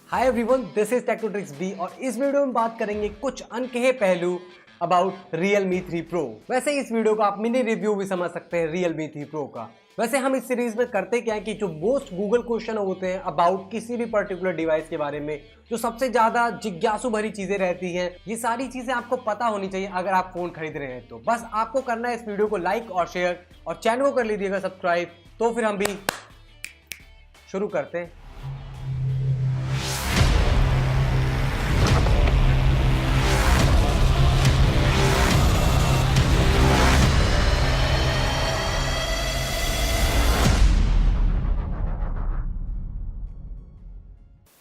Hi everyone, this is tech to tricks D और इस video में बात करेंगे कुछ अनकहे पहलू अबाउट Realme 3 Pro। वैसे इस वीडियो को आप मिनी रिव्यू भी समझ सकते हैं Realme 3 Pro का। वैसे हम इस सीरीज में करते क्या है कि जो मोस्ट गूगल क्वेश्चन होते हैं अबाउट किसी भी पर्टिकुलर डिवाइस के बारे में, जो सबसे ज्यादा जिज्ञासु भरी चीजें रहती हैं, ये सारी चीजें आपको पता होनी चाहिए अगर आप फोन खरीद रहे हैं। तो बस आपको करना है इस वीडियो को लाइक और शेयर और चैनल को कर लीजिएगा सब्सक्राइब। तो फिर हम भी शुरू करते हैं।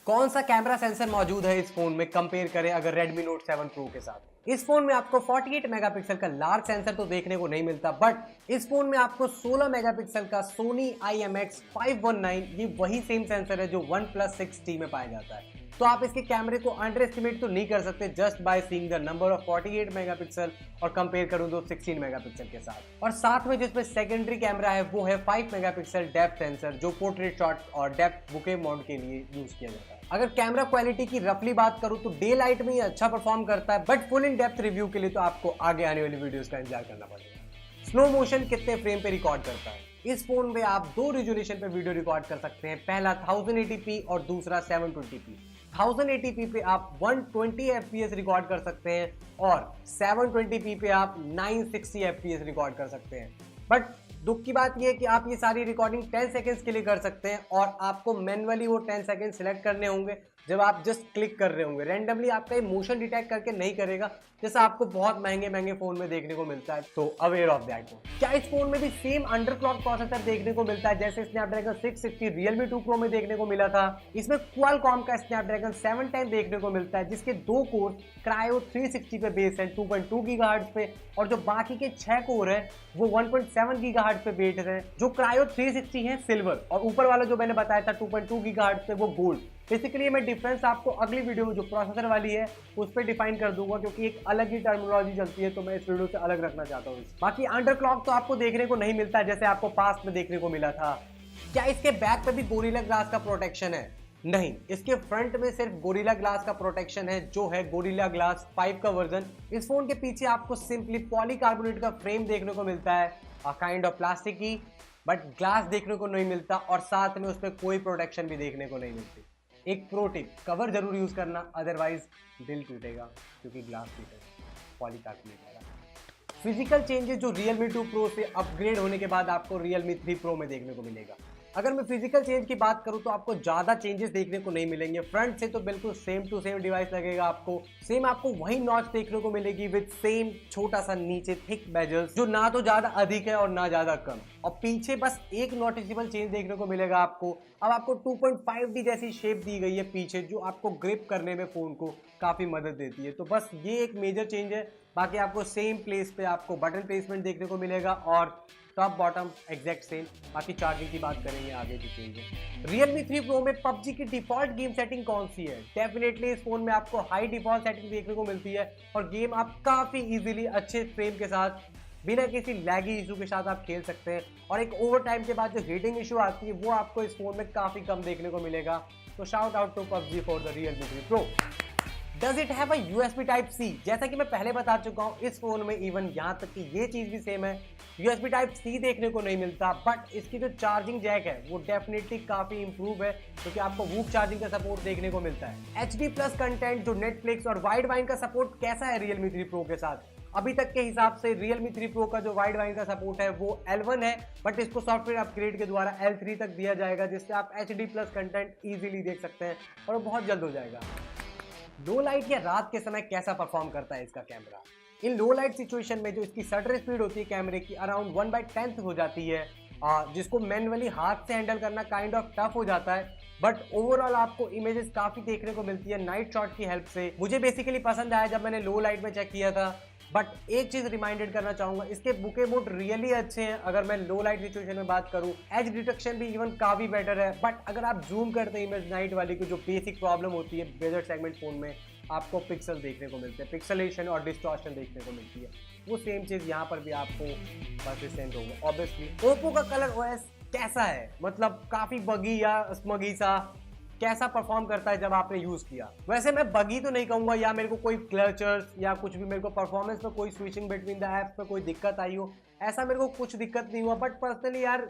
कौन सा कैमरा सेंसर मौजूद है इस फोन में कंपेयर करें अगर Redmi Note 7 Pro के साथ। इस फोन में आपको 48 मेगापिक्सल का लार्ज सेंसर तो देखने को नहीं मिलता, बट इस फोन में आपको 16 मेगापिक्सल का Sony IMX519 ये वही सेम सेंसर है जो OnePlus 6T में पाया जाता है। तो आप इसके कैमरे को अंडर एस्टिमेट तो नहीं कर सकते just by seeing the number of 48 megapixel और कंपेयर करूं तो 16 मेगापिक्सल के साथ। और साथ में जिसमें सेकेंडरी कैमरा है वो है 5 मेगापिक्सल डेप्थ सेंसर जो पोर्ट्रेट शॉट और डेप्थ बुके मोड के लिए यूज किया जाता है। अगर कैमरा क्वालिटी की रफली बात करूं तो डे लाइट में ये अच्छा परफॉर्म करता है, but full in depth review के लिए तो आपको आगे आने वाली वीडियोस का इंतजार करना पड़ेगा। स्लो मोशन कितने फ्रेम पे रिकॉर्ड करता है? इस फोन में आप दो रिजोल्यूशन पे वीडियो रिकॉर्ड कर सकते हैं, पहला 1080p और दूसरा 720p। 1080p पे आप 120 fps रिकॉर्ड कर सकते हैं और 720p पे आप 960 fps रिकॉर्ड कर सकते हैं। बट दुख की बात यह है कि आप ये सारी रिकॉर्डिंग 10 सेकंड्स के लिए कर सकते हैं और आपको मैन्युअली वो 10 सेकंड सिलेक्ट करने होंगे जब आप जस्ट क्लिक कर रहे होंगे। रैंडमली आपका मोशन डिटेक्ट करके नहीं करेगा, जैसा आपको बहुत महंगे फोन में देखने को मिलता है। तो अवेयर ऑफ दैट। क्या इस फोन में भी सेम अंडरक्लॉक प्रोसेसर देखने को मिलता है जैसे स्नैपड्रैगन 660 Realme 2 Pro में देखने को मिला था? इसमें क्वालकॉम का स्नैपड्रैगन 710 देखने को मिलता है जिसके 2 कोर क्रायो 360 पे बेस है 2.2 गीगाहर्ट्ज पे, और जो बाकी के 6 कोर है वो 1.7 गीगाहर्ट्ज पे बेस्ड है। जो क्रायो 360 है सिल्वर और ऊपर वाला जो मैंने बताया था 2.2 गीगाहर्ट्ज पे वो गोल्ड। बेसिकली मैं डिफरेंस आपको अगली वीडियो में जो प्रोसेसर वाली है उस पर डिफाइन कर दूंगा, क्योंकि एक अलग ही टर्मिनोलॉजी चलती है तो मैं इस वीडियो से अलग रखना चाहता हूँ। बाकी अंडरक्लॉक तो आपको देखने को नहीं मिलता जैसे आपको पास्ट में देखने को मिला था। क्या इसके बैक पे भी गोरिल्ला ग्लास का प्रोटेक्शन है? नहीं, इसके फ्रंट में सिर्फ गोरिल्ला ग्लास का प्रोटेक्शन है जो है गोरिल्ला ग्लास 5 का वर्जन। इस फोन के पीछे आपको सिंपली पॉलीकार्बोनेट का फ्रेम देखने को मिलता है, काइंड ऑफ प्लास्टिक की, बट ग्लास देखने को नहीं मिलता और साथ में उस पर कोई प्रोटेक्शन भी देखने को नहीं मिलती। एक प्रो टिप, कवर जरूर यूज करना, अदरवाइज दिल टूटेगा क्योंकि ग्लास टूटेगा, पॉलीकार्बोनेट वाला। फिजिकल चेंजेस जो Realme 2 Pro से अपग्रेड होने के बाद आपको Realme 3 Pro में देखने को मिलेगा। अगर मैं फिजिकल चेंज की बात करूं तो आपको ज्यादा चेंजेस देखने को नहीं मिलेंगे। फ्रंट से तो बिल्कुल सेम टू सेम डिवाइस लगेगा, आपको वही नॉच देखने को मिलेगी विद सेम छोटा सा नीचे थिक बेजल्स जो ना तो ज्यादा अधिक है और ना ज्यादा कम, और पीछे बस एक नोटिसेबल चेंज देखने को मिलेगा आपको। अब आपको 2.5D जैसी शेप दी गई है पीछे जो आपको ग्रिप करने में फोन को काफी मदद देती है। तो बस ये एक मेजर चेंज है। बाकी आपको सेम प्लेस पे आपको बटन प्लेसमेंट देखने को मिलेगा और टॉप बॉटम एग्जैक्ट सेम। बाकी चार्जिंग की बात करेंगे आगे की चेंज है। Realme 3 Pro में PUBG की डिफॉल्ट गेम सेटिंग कौन सी है? डेफिनेटली इस फोन में आपको हाई डिफॉल्ट सेटिंग देखने को मिलती है और गेम आप काफी इजीली अच्छे फ्रेम के साथ बिना किसी लैगी इशू के साथ आप खेल सकते हैं। और एक ओवर टाइम के बाद जो हीटिंग इशू आती है वो आपको इस फोन में काफी कम देखने को मिलेगा। तो shout out to PUBG for the Realme 3 Pro। Does it have a USB Type-C? जैसा कि मैं पहले बता चुका हूँ इस फोन में इवन यहाँ तक कि ये चीज भी सेम है, USB Type-C देखने को नहीं मिलता, बट इसकी जो चार्जिंग जैक है वो डेफिनेटली काफी इंप्रूव है क्योंकि आपको वूक चार्जिंग का सपोर्ट देखने को मिलता है। HD+ कंटेंट जो नेटफ्लिक्स और वाइड वाइन का सपोर्ट कैसा है Realme 3 Pro के साथ? अभी तक के हिसाब से Realme 3 Pro का जो वाइड वाइन का सपोर्ट है वो L1 है, बट इसको सॉफ्टवेयर अपग्रेड के द्वारा L3 तक दिया जाएगा जिससे आप HD+ कंटेंट इजीली देख सकते हैं और वो बहुत जल्द हो जाएगा। लो लाइट या रात के समय कैसा परफॉर्म करता है इसका कैमरा? इन लो लाइट सिचुएशन में जो इसकी शटर स्पीड होती है कैमरे की अराउंड 1/10 हो जाती है, जिसको मैन्युअली हाथ से हैंडल करना काइंड ऑफ टफ हो जाता है, बट ओवरऑल आपको इमेजेस काफी देखने को मिलती है नाइट शॉट की हेल्प से। मुझे बेसिकली पसंद आया जब मैंने लो लाइट में चेक किया था, बट एक चीज रिमाइंडेड करना चाहूंगा, इसके बुके मोड रियली अच्छे हैं। अगर मैं लो लाइट सिचुएशन में बात करूं, एज डिटेक्शन भी इवन काफी बेटर है, बट अगर आप जूम करते हैं इमेज नाइट वाली की जो बेसिक प्रॉब्लम होती है बजट सेगमेंट फोन में, आपको पिक्सल देखने को मिलते हैं, पिक्सलेशन और डिस्टॉर्शन देखने को मिलती है। वो सेम चीज यहाँ पर भी आपको परसिस्टेंट होगा। ऑब्वियसली ओप्पो का कलर ओएस कैसा है, मतलब काफी बगी या स्मगी सा, कैसा परफॉर्म करता है जब आपने यूज किया। वैसे मैं बगी तो नहीं कहूंगा या मेरे को कोई क्लचर्स या कुछ भी मेरे को परफॉर्मेंस में कोई स्विचिंग बिटवीन द एप्स में कोई दिक्कत आई हो, ऐसा मेरे को कुछ दिक्कत नहीं हुआ। बट पर्सनली यार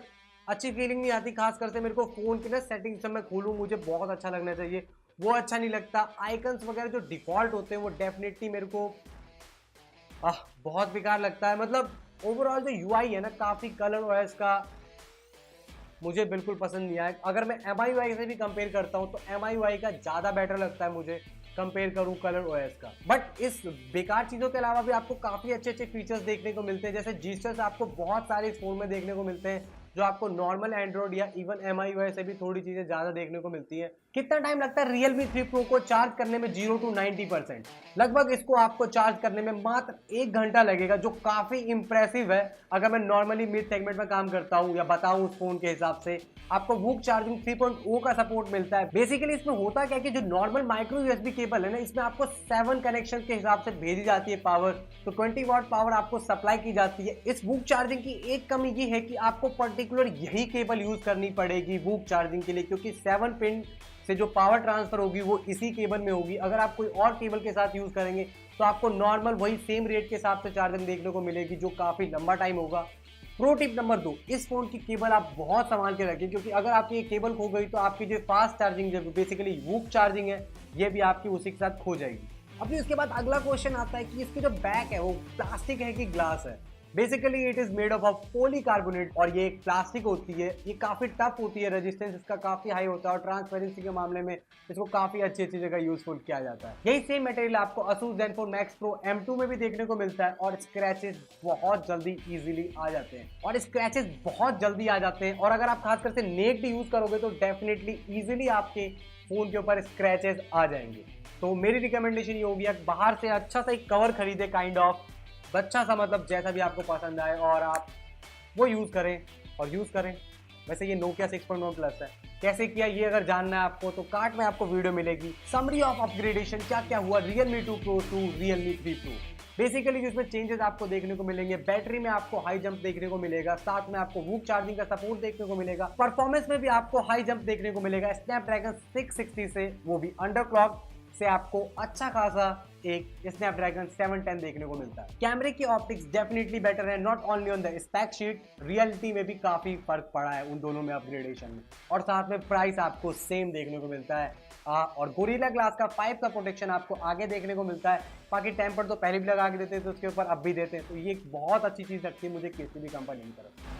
अच्छी फीलिंग नहीं आती, खास करके मेरे को फोन की ना सेटिंग जब मैं खोलूँ मुझे बहुत अच्छा लगना चाहिए, वो अच्छा नहीं लगता। आइकन्स वगैरह जो डिफॉल्ट होते हैं वो डेफिनेटली मेरे को बहुत बेकार लगता है। मतलब ओवरऑल जो यूआई है ना काफी कलर ओएस का मुझे बिल्कुल पसंद नहीं आया। अगर मैं MIUI से भी कंपेयर करता हूं तो MIUI का ज्यादा बेटर लगता है मुझे कंपेयर करूं कलर ओएस का। बट इस बेकार चीजों के अलावा भी आपको काफी अच्छे अच्छे फीचर्स देखने को मिलते हैं, जैसे जीस्टर्स आपको बहुत सारे इस फोन में देखने को मिलते हैं जो आपको नॉर्मल एंड्रॉइड या इवन MIUI से भी थोड़ी चीजें ज्यादा देखने को मिलती है। कितना टाइम लगता है Realme 3 Pro को चार्ज करने में 0 to 90%? लगभग इसको आपको चार्ज करने में मात्र 1 घंटा लगेगा, जो काफी इंप्रेसिव है अगर मैं नॉर्मली मिड सेगमेंट में काम करता हूं या बताऊं उस फोन के हिसाब से। आपको वूक चार्जिंग 3.0 का सपोर्ट मिलता है। बेसिकली इसमें होता क्या है कि जो नॉर्मल माइक्रो यूएसबी केबल है ना, इसमें आपको 7 कनेक्शन के हिसाब से भेजी जाती है पावर, तो 20 वाट पावर आपको सप्लाई की जाती है। इस वूक चार्जिंग की एक कमी ये है कि आपको पर्टिकुलर यही केबल यूज करनी पड़ेगी वूक चार्जिंग के लिए, क्योंकि 7 पिन से जो पावर ट्रांसफर होगी वो इसी केबल में होगी। अगर आप कोई और केबल के साथ यूज करेंगे तो आपको नॉर्मल वही सेम रेट के हिसाब से चार्जिंग देखने को मिलेगी, जो काफी लंबा टाइम होगा। प्रो टिप नंबर 2, इस फोन की केबल आप बहुत संभाल के रखिए, क्योंकि अगर आपकी ये केबल खो गई तो आपकी जो फास्ट चार्जिंग जो बेसिकली वूक चार्जिंग है ये भी आपकी उसी के साथ खो जाएगी। अभी उसके बाद अगला क्वेश्चन आता है कि इसकी जो बैक है वो प्लास्टिक है कि ग्लास है। Basically it is made of polycarbonate, और ये एक प्लास्टिक होती है, ये काफी टफ होती है, रेजिस्टेंस इसका काफी हाई होता है और ट्रांसपेरेंसी के मामले में इसको काफी अच्छी अच्छी जगह यूजफुल किया जाता है। यही सेम मटेरियल आपको Asus Zenfone Max Pro M2 में भी देखने को मिलता है, और स्क्रैचेस बहुत जल्दी इजीली आ जाते हैं और अगर आप खासकर से नेक्ड यूज करोगे तो डेफिनेटली इजीली आपके फोन के ऊपर स्क्रैचेस आ जाएंगे। तो मेरी रिकमेंडेशन ये होगी आप बाहर से अच्छा सा एक कवर खरीदे, काइंड ऑफ अच्छा सा, मतलब जैसा भी आपको पसंद आए, और आप वो यूज करें। वैसे ये Nokia 6.1 प्लस है, कैसे किया ये अगर जानना है आपको तो कार्ड में आपको वीडियो मिलेगी। समरी ऑफ अपग्रेडेशन, क्या क्या हुआ Realme 2 Pro to Realme 3 Pro। Basically जिसमें चेंजेस आपको देखने को मिलेंगे, बैटरी में आपको हाई जंप देखने को मिलेगा, साथ में आपको वूक चार्जिंग का सपोर्ट देखने को मिलेगा, परफॉर्मेंस में भी आपको हाई जंप देखने को मिलेगा स्नैपड्रैगन 660 से, वो भी अंडरक्लॉक से आपको अच्छा खासा एक स्नैपड्रैगन 710 देखने को मिलता है। कैमरे की ऑप्टिक्स डेफिनेटली बेटर है, not only on the spec sheet, reality में भी काफी फर्क पड़ा है उन दोनों में अपग्रेडेशन में, और साथ में प्राइस आपको सेम देखने को मिलता है। और गोरिल्ला ग्लास का 5 का प्रोटेक्शन आपको आगे देखने को मिलता है। बाकी टेम्पर तो पहले भी लगा के देते थे, तो उसके ऊपर अब भी देते हैं, तो ये बहुत अच्छी चीज लगती है मुझे किसी भी कंपनी की तरफ।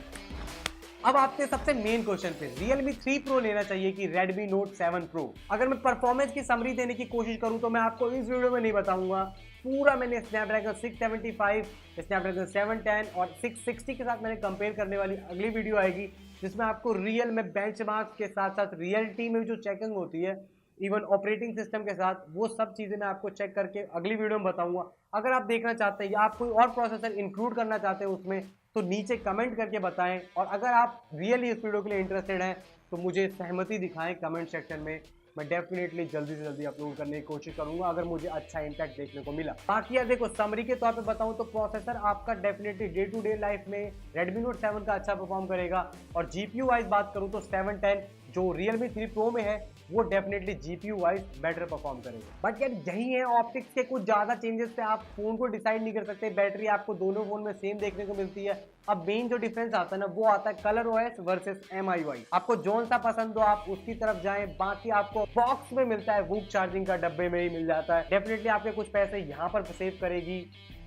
अब आपके सबसे मेन क्वेश्चन पे, Realme 3 Pro लेना चाहिए कि Redmi Note 7 Pro। अगर मैं परफॉर्मेंस की समरी देने की कोशिश करूं तो मैं आपको इस वीडियो में नहीं बताऊंगा, पूरा मैंने स्नैपड्रैगन 675, स्नैपड्रैगन 710 और 660 के साथ मैंने कंपेयर करने वाली अगली वीडियो आएगी, जिसमें आपको रियल में बेंचमार्क्स के साथ साथ रियलिटी में जो चेकिंग होती है, इवन ऑपरेटिंग सिस्टम के साथ, वो सब चीज़ें मैं आपको चेक करके अगली वीडियो में बताऊंगा। अगर आप देखना चाहते हैं या आप कोई और प्रोसेसर इंक्लूड करना चाहते हैं उसमें, तो नीचे कमेंट करके बताएं, और अगर आप रियली इस वीडियो के लिए इंटरेस्टेड हैं तो मुझे सहमति दिखाएं कमेंट सेक्शन में। मैं डेफिनेटली जल्दी से जल्दी अपलोड करने की कोशिश करूंगा अगर मुझे अच्छा इंपैक्ट देखने को मिला। बाकी यार देखो, समरी के तौर पे बताऊं तो प्रोसेसर आपका definitely day to day life में Redmi Note 7 का अच्छा परफॉर्म करेगा, और जीपीयू वाइज बात करूं तो 710 जो Realme 3 Pro में है वो definitely GPU wise better perform करेगा। बट यार यही है, ऑप्टिक्स के कुछ ज्यादा चेंजेस पे आप फोन को डिसाइड नहीं कर सकते। बैटरी आपको दोनों फोन में सेम देखने को मिलती है। अब मेन जो डिफरेंस आता है ना, वो आता है कलर ओएस वर्सेस MIUI। आपको जोन सा पसंद हो आप उसकी तरफ जाएं। बाकी आपको बॉक्स में मिलता है, वूक चार्जिंग का डब्बे में ही मिल जाता है, डेफिनेटली आपके कुछ पैसे यहाँ पर सेव करेगी।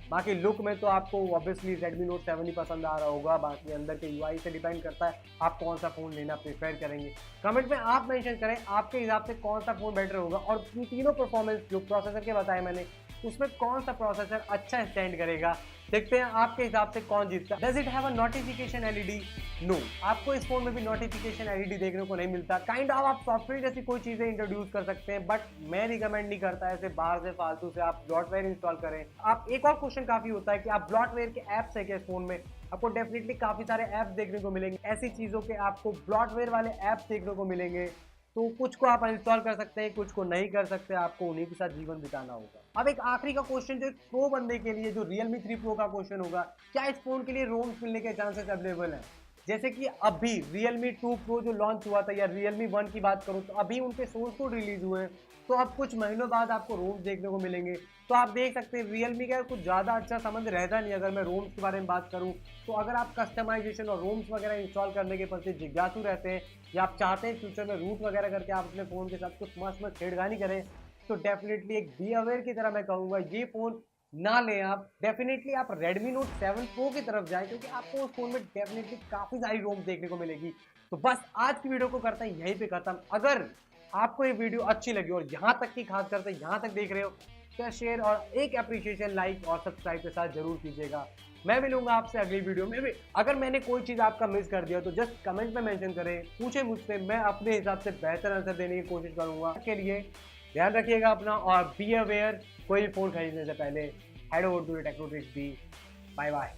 बाकी लुक में तो आपको ऑब्वियसली Redmi Note 7 ही पसंद आ रहा होगा। बाकी अंदर के UI से डिपेंड करता है आप कौन सा फोन लेना प्रेफर करेंगे। कमेंट में आप मेंशन करें आपके हिसाब से कौन सा फोन बेटर होगा, और तीनों परफॉर्मेंस जो प्रोसेसर के बताए मैंने उसमें कौन सा प्रोसेसर अच्छा स्टैंड करेगा। देखते हैं आपके हिसाब से कौन जीतता है। Does it have a notification LED? No, आपको इस फोन में भी नोटिफिकेशन एलईडी देखने को नहीं मिलता। काइंड ऑफ आप सॉफ्टवेयर जैसी कोई चीजें इंट्रोड्यूस कर सकते हैं, बट मैं रिकमेंड नहीं करता ऐसे बाहर से फालतू से आप ब्लॉटवेयर इंस्टॉल करें। आप एक और क्वेश्चन काफी होता है कि आप ब्लॉटवेयर के ऐप्स है क्या इस फोन में? आपको डेफिनेटली काफी सारे ऐप्स देखने को मिलेंगे, ऐसी चीजों के आपको ब्लॉटवेयर वाले ऐप्स देखने को मिलेंगे। तो कुछ को आप इंस्टॉल कर सकते हैं, कुछ को नहीं कर सकते, आपको उन्हीं के साथ जीवन बिताना होगा। अब एक आखिरी का क्वेश्चन जो एक प्रो बंदे के लिए, जो Realme 3 Pro का क्वेश्चन होगा, क्या इस फोन के लिए रोम्स मिलने के चांसेस अवेलेबल हैं? जैसे कि अभी Realme 2 Pro जो लॉन्च हुआ था या Realme 1 की बात करूं तो अभी उनके सोर्स कोड रिलीज हुए हैं, तो अब कुछ महीनों बाद आपको रोम्स देखने को मिलेंगे। तो आप देख सकते हैं Realme का कुछ ज़्यादा अच्छा संबंध रहता नहीं अगर मैं रोम्स के बारे में बात करूं। तो अगर आप कस्टमाइजेशन और रोम्स वगैरह इंस्टॉल करने के प्रति जिज्ञासु रहते हैं या आप चाहते हैं फ्यूचर में रूट वगैरह करके आप अपने फ़ोन के साथ कुछ मस्त छेड़खानी करें, तो डेफिनेटली एक बी अवेयर की तरह मैं कहूँगा ये फ़ोन ना लें आप। डेफिनेटली आप Redmi Note 7 Pro की तरफ जाएं क्योंकि आपको उस फोन में डेफिनेटली काफ़ी सारी रोम देखने को मिलेगी। तो बस आज की वीडियो को करते हैं यहीं पे खत्म। अगर आपको ये वीडियो अच्छी लगी और यहाँ तक की खास करते यहाँ तक देख रहे हो तो शेयर और एक अप्रिशिएशन लाइक और सब्सक्राइब के साथ जरूर कीजिएगा। मैं मिलूंगा आपसे अगली वीडियो में भी। अगर मैंने कोई चीज़ आपका मिस कर दिया तो जस्ट कमेंट में मेंशन करें, पूछे मुझसे, मैं अपने हिसाब से बेहतर आंसर देने की कोशिश करूंगा। के लिए ध्यान रखिएगा अपना और बी अवेयर। कोई फ़ोन खरीदने से पहले head over to Techno Tricks भी। Bye bye.